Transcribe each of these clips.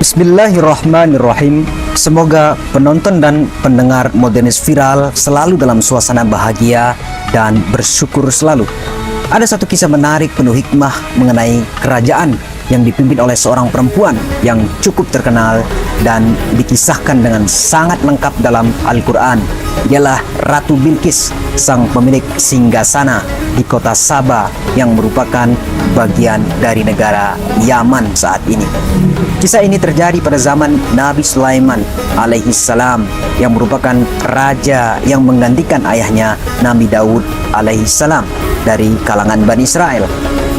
Bismillahirrahmanirrahim. Semoga penonton dan pendengar Modernis Viral selalu dalam suasana bahagia dan bersyukur selalu. Ada satu kisah menarik penuh hikmah mengenai kerajaan yang dipimpin oleh seorang perempuan yang cukup terkenal dan dikisahkan dengan sangat lengkap dalam Al-Quran. Ialah Ratu Bilqis, sang pemilik singgasana di kota Saba yang merupakan bagian dari negara Yaman saat ini. Kisah ini terjadi pada zaman Nabi Sulaiman alaihi salam yang merupakan raja yang menggantikan ayahnya Nabi Daud alaihi salam dari kalangan Bani Israel.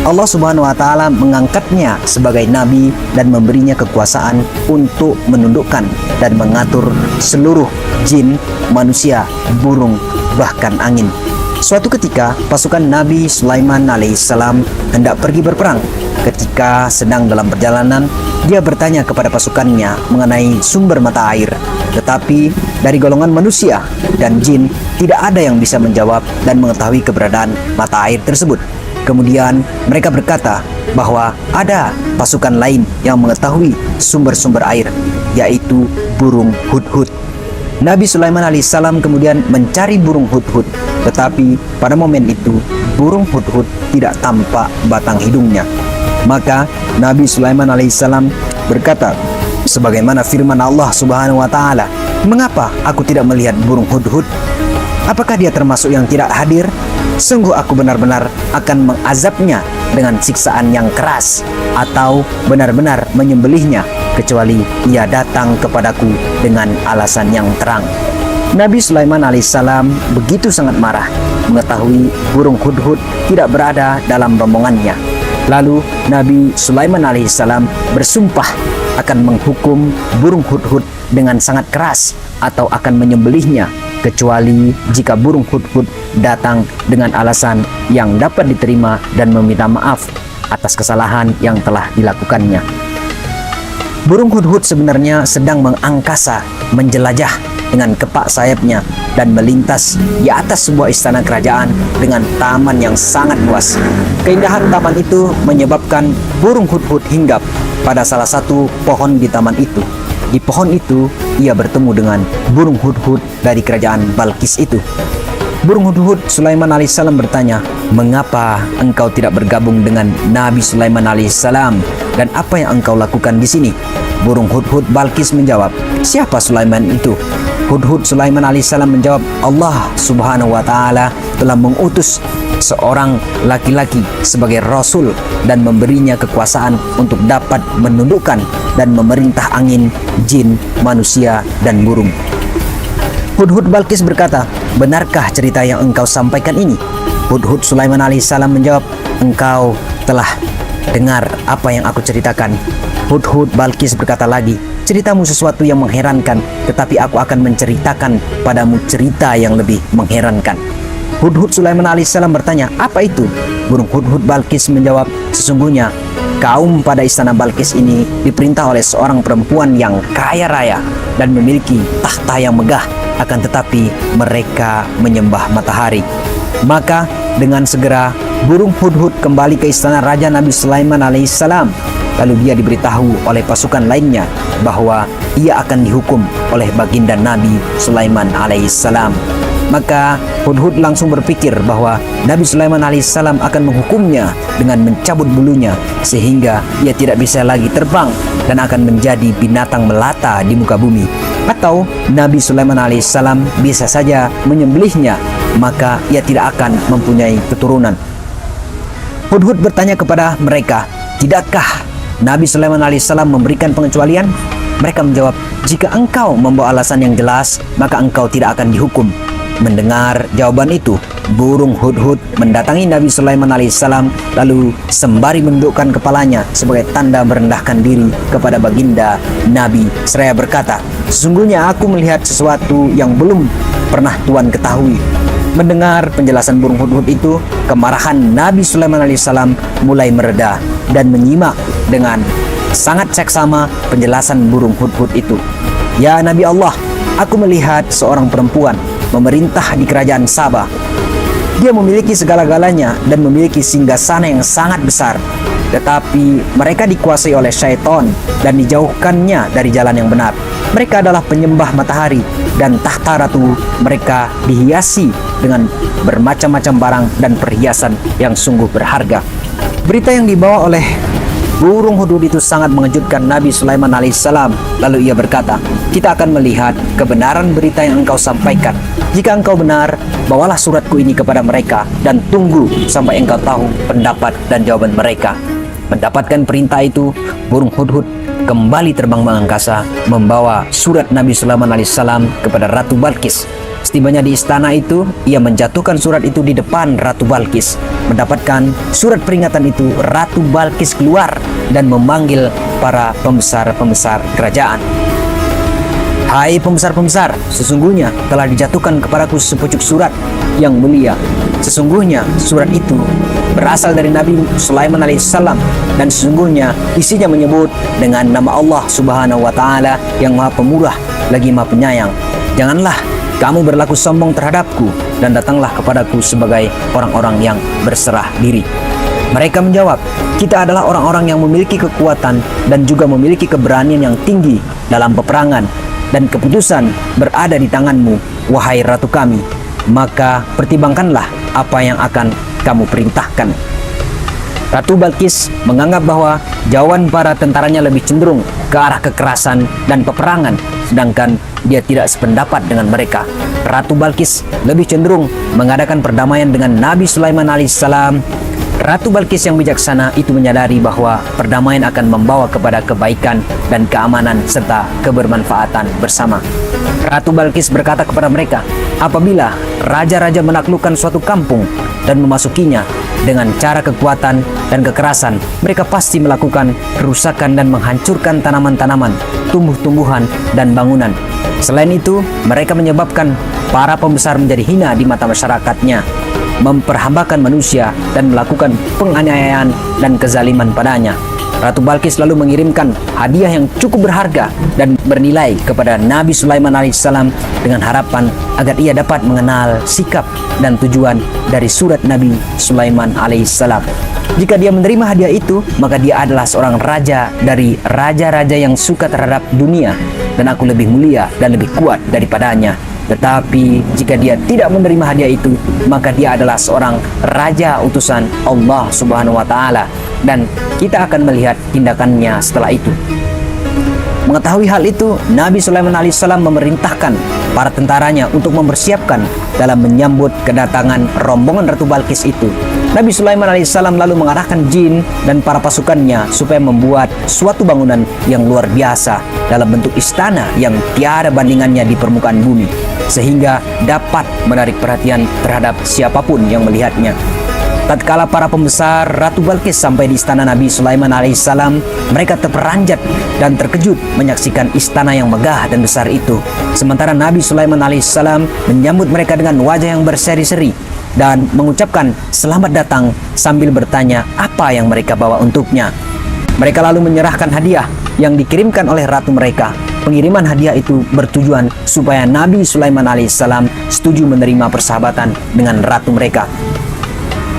Allah Subhanahu wa Ta'ala mengangkatnya sebagai nabi dan memberinya kekuasaan untuk menundukkan dan mengatur seluruh jin, manusia, burung, bahkan angin. Suatu ketika pasukan Nabi Sulaiman alaihissalam hendak pergi berperang. Ketika sedang dalam perjalanan, dia bertanya kepada pasukannya mengenai sumber mata air. Tetapi dari golongan manusia dan jin tidak ada yang bisa menjawab dan mengetahui keberadaan mata air tersebut. Kemudian mereka berkata bahwa ada pasukan lain yang mengetahui sumber-sumber air, yaitu burung hudhud. Nabi Sulaiman alaihissalam kemudian mencari burung hudhud, tetapi pada momen itu burung hudhud tidak tampak batang hidungnya. Maka Nabi Sulaiman alaihissalam berkata, sebagaimana firman Allah Subhanahu wa Ta'ala, "Mengapa aku tidak melihat burung hudhud? Apakah dia termasuk yang tidak hadir? Sungguh aku benar-benar akan mengazabnya dengan siksaan yang keras, atau benar-benar menyembelihnya kecuali ia datang kepadaku dengan alasan yang terang." Nabi Sulaiman alaihissalam begitu sangat marah mengetahui burung hudhud tidak berada dalam rombongannya. Lalu Nabi Sulaiman alaihissalam bersumpah akan menghukum burung hudhud dengan sangat keras atau akan menyembelihnya kecuali jika burung hudhud datang dengan alasan yang dapat diterima dan meminta maaf atas kesalahan yang telah dilakukannya. Burung hudhud sebenarnya sedang mengangkasa, menjelajah dengan kepak sayapnya dan melintas di atas sebuah istana kerajaan dengan taman yang sangat luas. Keindahan taman itu menyebabkan burung hudhud hinggap pada salah satu pohon di taman itu. Di pohon itu ia bertemu dengan burung hudhud dari kerajaan Balqis itu. Burung hudhud Sulaiman alaihissalam bertanya, "Mengapa engkau tidak bergabung dengan Nabi Sulaiman alaihissalam, dan apa yang engkau lakukan di sini?" Burung hudhud Balqis menjawab, "Siapa Sulaiman itu?" Hudhud Sulaiman alaihissalam menjawab, "Allah Subhanahu wa Ta'ala telah mengutus seorang laki-laki sebagai rasul dan memberinya kekuasaan untuk dapat menundukkan dan memerintah angin, jin, manusia, dan burung." Hudhud Balqis berkata, "Benarkah cerita yang engkau sampaikan ini?" Hudhud Sulaiman alaihissalam menjawab, "Engkau telah dengar apa yang aku ceritakan." Hudhud Balqis berkata lagi, "Ceritamu sesuatu yang mengherankan, tetapi aku akan menceritakan padamu cerita yang lebih mengherankan." Hudhud Sulaiman alaihissalam bertanya, "Apa itu?" Burung hudhud Balqis menjawab, "Sesungguhnya kaum pada istana Balqis ini diperintah oleh seorang perempuan yang kaya raya dan memiliki tahta yang megah, akan tetapi mereka menyembah matahari. Maka dengan segera burung hudhud kembali ke istana Raja Nabi Sulaiman alaihissalam. Lalu dia diberitahu oleh pasukan lainnya bahwa ia akan dihukum oleh baginda Nabi Sulaiman alaihissalam. Maka hudhud langsung berpikir bahwa Nabi Sulaiman alaihissalam akan menghukumnya dengan mencabut bulunya sehingga ia tidak bisa lagi terbang dan akan menjadi binatang melata di muka bumi. Atau Nabi Sulaiman alaihissalam bisa saja menyembelihnya, maka ia tidak akan mempunyai keturunan. Hudhud bertanya kepada mereka, "Tidakkah Nabi Sulaiman alaihissalam memberikan pengecualian?" Mereka menjawab, "Jika engkau membawa alasan yang jelas, maka engkau tidak akan dihukum." Mendengar jawaban itu, burung hudhud mendatangi Nabi Sulaiman alaihissalam lalu sembari menundukkan kepalanya sebagai tanda merendahkan diri kepada baginda Nabi seraya berkata, "Sesungguhnya aku melihat sesuatu yang belum pernah Tuan ketahui." Mendengar penjelasan burung hudhud itu, kemarahan Nabi Sulaiman alaihissalam mulai mereda dan menyimak dengan sangat seksama penjelasan burung hudhud itu. "Ya Nabi Allah, aku melihat seorang perempuan memerintah di kerajaan Sabah. Dia memiliki segala-galanya dan memiliki singgasana yang sangat besar. Tetapi mereka dikuasai oleh syaitan dan dijauhkannya dari jalan yang benar. Mereka adalah penyembah matahari dan tahta ratu mereka dihiasi dengan bermacam-macam barang dan perhiasan yang sungguh berharga. Berita yang dibawa oleh burung hudhud itu sangat mengejutkan Nabi Sulaiman alaihissalam. Lalu ia berkata, kita akan melihat kebenaran berita yang engkau sampaikan. Jika engkau benar, bawalah suratku ini kepada mereka dan tunggu sampai engkau tahu pendapat dan jawaban mereka. Mendapatkan perintah itu, burung hudhud kembali terbang mengangkasa membawa surat Nabi Sulaiman alaihissalam kepada Ratu Balqis. Setibanya di istana itu, ia menjatuhkan surat itu di depan Ratu Balqis. Mendapatkan surat peringatan itu, Ratu Balqis keluar dan memanggil para pembesar-pembesar kerajaan. Hai pembesar-pembesar, sesungguhnya telah dijatuhkan kepadaku sepucuk surat yang mulia. Sesungguhnya surat itu berasal dari Nabi Sulaiman alaihissalam dan sesungguhnya isinya menyebut dengan nama Allah Subhanahu wa taala yang Maha Pemurah lagi Maha Penyayang. Janganlah kamu berlaku sombong terhadapku dan datanglah kepadaku sebagai orang-orang yang berserah diri. Mereka menjawab, kita adalah orang-orang yang memiliki kekuatan dan juga memiliki keberanian yang tinggi dalam peperangan, dan keputusan berada di tanganmu, wahai ratu kami. Maka pertimbangkanlah apa yang akan kamu perintahkan. Ratu Balqis menganggap bahwa jawaban para tentaranya lebih cenderung ke arah kekerasan dan peperangan, sedangkan dia tidak sependapat dengan mereka. Ratu Balqis lebih cenderung mengadakan perdamaian dengan Nabi Sulaiman alaihissalam. Ratu Balqis yang bijaksana itu menyadari bahwa perdamaian akan membawa kepada kebaikan dan keamanan serta kebermanfaatan bersama. Ratu Balqis berkata kepada mereka, apabila raja-raja menaklukkan suatu kampung dan memasukinya dengan cara kekuatan dan kekerasan, mereka pasti melakukan kerusakan dan menghancurkan tanaman-tanaman, tumbuh-tumbuhan, dan bangunan. Selain itu, mereka menyebabkan para pembesar menjadi hina di mata masyarakatnya, memperhambakan manusia, dan melakukan penganiayaan dan kezaliman padanya. Ratu Balqis lalu mengirimkan hadiah yang cukup berharga dan bernilai kepada Nabi Sulaiman alaihissalam dengan harapan agar ia dapat mengenal sikap dan tujuan dari surat Nabi Sulaiman alaihissalam. Jika dia menerima hadiah itu, maka dia adalah seorang raja dari raja-raja yang suka terhadap dunia, dan aku lebih mulia dan lebih kuat daripadanya. Tetapi jika dia tidak menerima hadiah itu, maka dia adalah seorang raja utusan Allah Subhanahu wa taala, dan kita akan melihat tindakannya setelah itu. Mengetahui hal itu, Nabi Sulaiman alaihissalam memerintahkan para tentaranya untuk mempersiapkan dalam menyambut kedatangan rombongan Ratu Balqis itu. Nabi Sulaiman alaihissalam lalu mengarahkan jin dan para pasukannya supaya membuat suatu bangunan yang luar biasa dalam bentuk istana yang tiada bandingannya di permukaan bumi, sehingga dapat menarik perhatian terhadap siapapun yang melihatnya. Tatkala para pembesar Ratu Balqis sampai di istana Nabi Sulaiman alaihissalam, mereka terperanjat dan terkejut menyaksikan istana yang megah dan besar itu. Sementara Nabi Sulaiman alaihissalam menyambut mereka dengan wajah yang berseri-seri dan mengucapkan selamat datang sambil bertanya apa yang mereka bawa untuknya. Mereka lalu menyerahkan hadiah yang dikirimkan oleh ratu mereka. Pengiriman hadiah itu bertujuan supaya Nabi Sulaiman alaihissalam setuju menerima persahabatan dengan ratu mereka.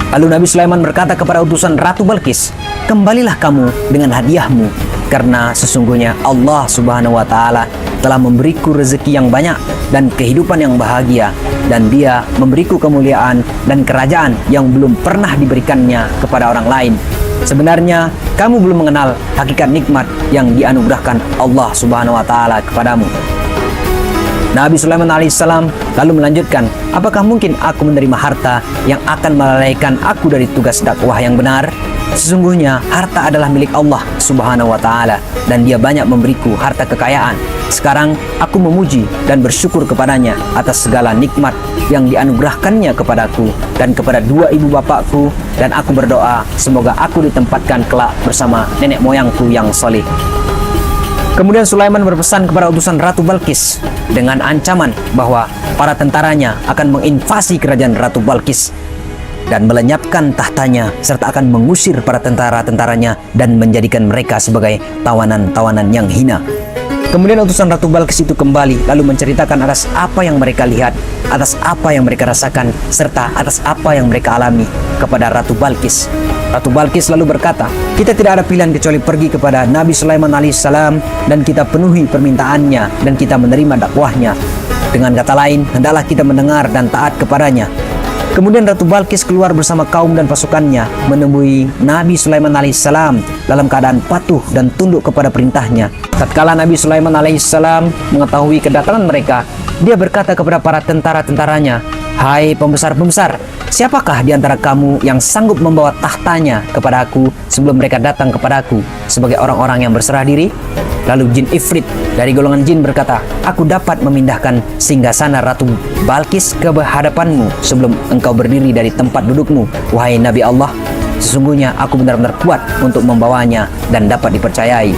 Lalu Nabi Sulaiman berkata kepada utusan Ratu Balqis, kembalilah kamu dengan hadiahmu, karena sesungguhnya Allah Subhanahu wa taala telah memberiku rezeki yang banyak dan kehidupan yang bahagia, dan dia memberiku kemuliaan dan kerajaan yang belum pernah diberikannya kepada orang lain. Sebenarnya kamu belum mengenal hakikat nikmat yang dianugerahkan Allah Subhanahu wa taala kepadamu. Nabi Sulaiman alaihissalam lalu melanjutkan, apakah mungkin aku menerima harta yang akan melalaikan aku dari tugas dakwah yang benar? Sesungguhnya harta adalah milik Allah Subhanahu wa taala, dan dia banyak memberiku harta kekayaan. Sekarang aku memuji dan bersyukur kepadanya atas segala nikmat yang dianugerahkannya kepadaku dan kepada dua ibu bapakku, dan aku berdoa semoga aku ditempatkan kelak bersama nenek moyangku yang saleh. Kemudian Sulaiman berpesan kepada utusan Ratu Balqis dengan ancaman bahwa para tentaranya akan menginvasi kerajaan Ratu Balqis dan melenyapkan tahtanya, serta akan mengusir para tentara-tentaranya dan menjadikan mereka sebagai tawanan-tawanan yang hina. Kemudian utusan Ratu Balkis itu kembali lalu menceritakan atas apa yang mereka lihat, atas apa yang mereka rasakan, serta atas apa yang mereka alami kepada Ratu Balkis. Ratu Balkis lalu berkata, kita tidak ada pilihan kecuali pergi kepada Nabi Sulaiman alaihissalam dan kita penuhi permintaannya dan kita menerima dakwahnya. Dengan kata lain, hendaklah kita mendengar dan taat kepadanya. Kemudian Ratu Balkis keluar bersama kaum dan pasukannya menemui Nabi Sulaiman alaihissalam dalam keadaan patuh dan tunduk kepada perintahnya. Tatkala Nabi Sulaiman alaihissalam mengetahui kedatangan mereka, dia berkata kepada para tentara-tentaranya, hai pembesar-pembesar, siapakah di antara kamu yang sanggup membawa tahtanya kepada aku sebelum mereka datang kepadaku sebagai orang-orang yang berserah diri? Lalu jin Ifrit dari golongan jin berkata, aku dapat memindahkan singgasana Ratu Balkis ke hadapanmu sebelum engkau berdiri dari tempat dudukmu, wahai Nabi Allah. Sesungguhnya aku benar-benar kuat untuk membawanya dan dapat dipercayai.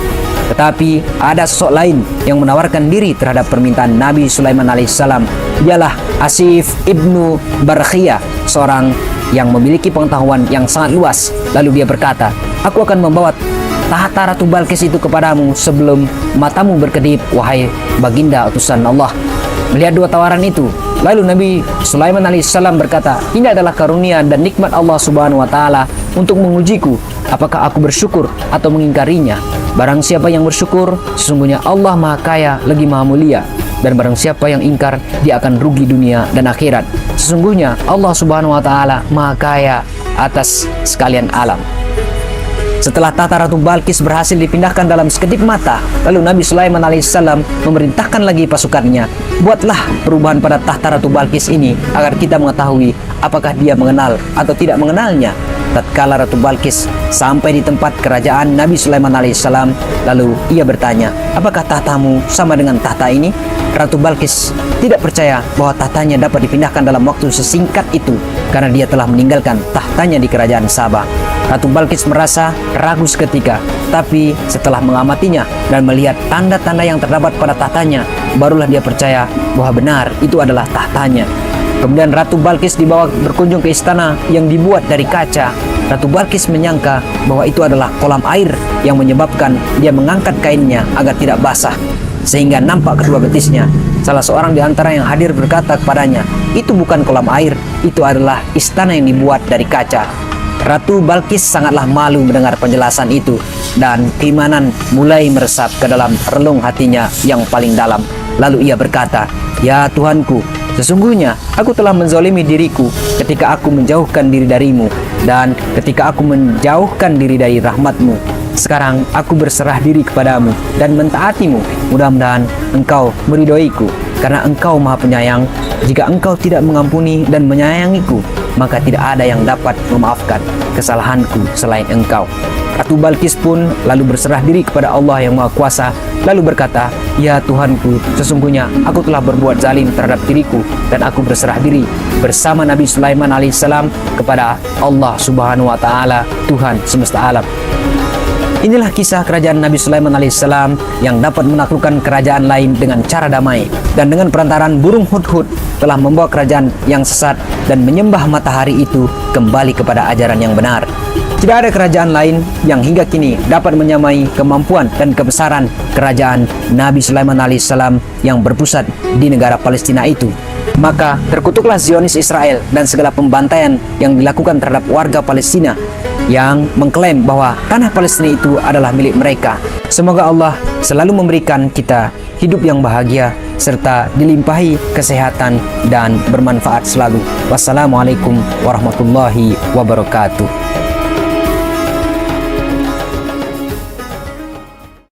Tetapi ada sosok lain yang menawarkan diri terhadap permintaan Nabi Sulaiman alaihissalam. Ialah Asif ibnu Barkhiyah, seorang yang memiliki pengetahuan yang sangat luas. Lalu dia berkata, aku akan membawa tahta Ratu Balkis itu kepadamu sebelum matamu berkedip, wahai baginda utusan Allah. Melihat dua tawaran itu, lalu Nabi Sulaiman alaihissalam berkata, ini adalah karunia dan nikmat Allah subhanahu wa ta'ala untuk mengujiku, apakah aku bersyukur atau mengingkarinya. Barang siapa yang bersyukur, sesungguhnya Allah maha kaya lagi maha mulia. Dan barang siapa yang ingkar, dia akan rugi dunia dan akhirat. Sesungguhnya Allah subhanahu wa ta'ala maha kaya atas sekalian alam. Setelah tahta Ratu Balkis berhasil dipindahkan dalam sekedip mata, lalu Nabi Sulaiman alaihissalam memerintahkan lagi pasukannya, buatlah perubahan pada tahta Ratu Balkis ini agar kita mengetahui apakah dia mengenal atau tidak mengenalnya. Tatkala Ratu Balkis sampai di tempat kerajaan Nabi Sulaiman alaihissalam, lalu ia bertanya, apakah tahtamu sama dengan tahta ini? Ratu Balkis tidak percaya bahwa tahtanya dapat dipindahkan dalam waktu sesingkat itu karena dia telah meninggalkan tahtanya di kerajaan Sabah. Ratu Balkis merasa ragu seketika, tapi setelah mengamatinya dan melihat tanda-tanda yang terdapat pada tahtanya, barulah dia percaya bahwa benar itu adalah tahtanya. Kemudian Ratu Balkis dibawa berkunjung ke istana yang dibuat dari kaca. Ratu Balkis menyangka bahwa itu adalah kolam air yang menyebabkan dia mengangkat kainnya agar tidak basah, sehingga nampak kedua betisnya. Salah seorang di antara yang hadir berkata kepadanya, itu bukan kolam air, itu adalah istana yang dibuat dari kaca. Ratu Balkis sangatlah malu mendengar penjelasan itu dan keimanan mulai meresap ke dalam relung hatinya yang paling dalam. Lalu ia berkata, ya Tuhanku, sesungguhnya aku telah menzalimi diriku ketika aku menjauhkan diri darimu dan ketika aku menjauhkan diri dari rahmatmu. Sekarang aku berserah diri kepadamu dan mentaatimu. Mudah-mudahan engkau meridhoiku karena engkau maha penyayang. Jika engkau tidak mengampuni dan menyayangiku, maka tidak ada yang dapat memaafkan kesalahanku selain engkau. Ratu Balkis pun lalu berserah diri kepada Allah yang Maha Kuasa, lalu berkata, ya Tuhanku, sesungguhnya aku telah berbuat zalim terhadap diriku dan aku berserah diri bersama Nabi Sulaiman alaihissalam kepada Allah subhanahu wa ta'ala, Tuhan semesta alam. Inilah kisah kerajaan Nabi Sulaiman alaihissalam yang dapat menaklukkan kerajaan lain dengan cara damai, dan dengan perantaraan burung hudhud telah membawa kerajaan yang sesat dan menyembah matahari itu kembali kepada ajaran yang benar. Tidak ada kerajaan lain yang hingga kini dapat menyamai kemampuan dan kebesaran kerajaan Nabi Sulaiman alaihissalam yang berpusat di negara Palestina itu. Maka terkutuklah Zionis Israel dan segala pembantaian yang dilakukan terhadap warga Palestina yang mengklaim bahwa tanah Palestina itu adalah milik mereka. Semoga Allah selalu memberikan kita hidup yang bahagia serta dilimpahi kesehatan dan bermanfaat selalu. Wassalamualaikum warahmatullahi wabarakatuh.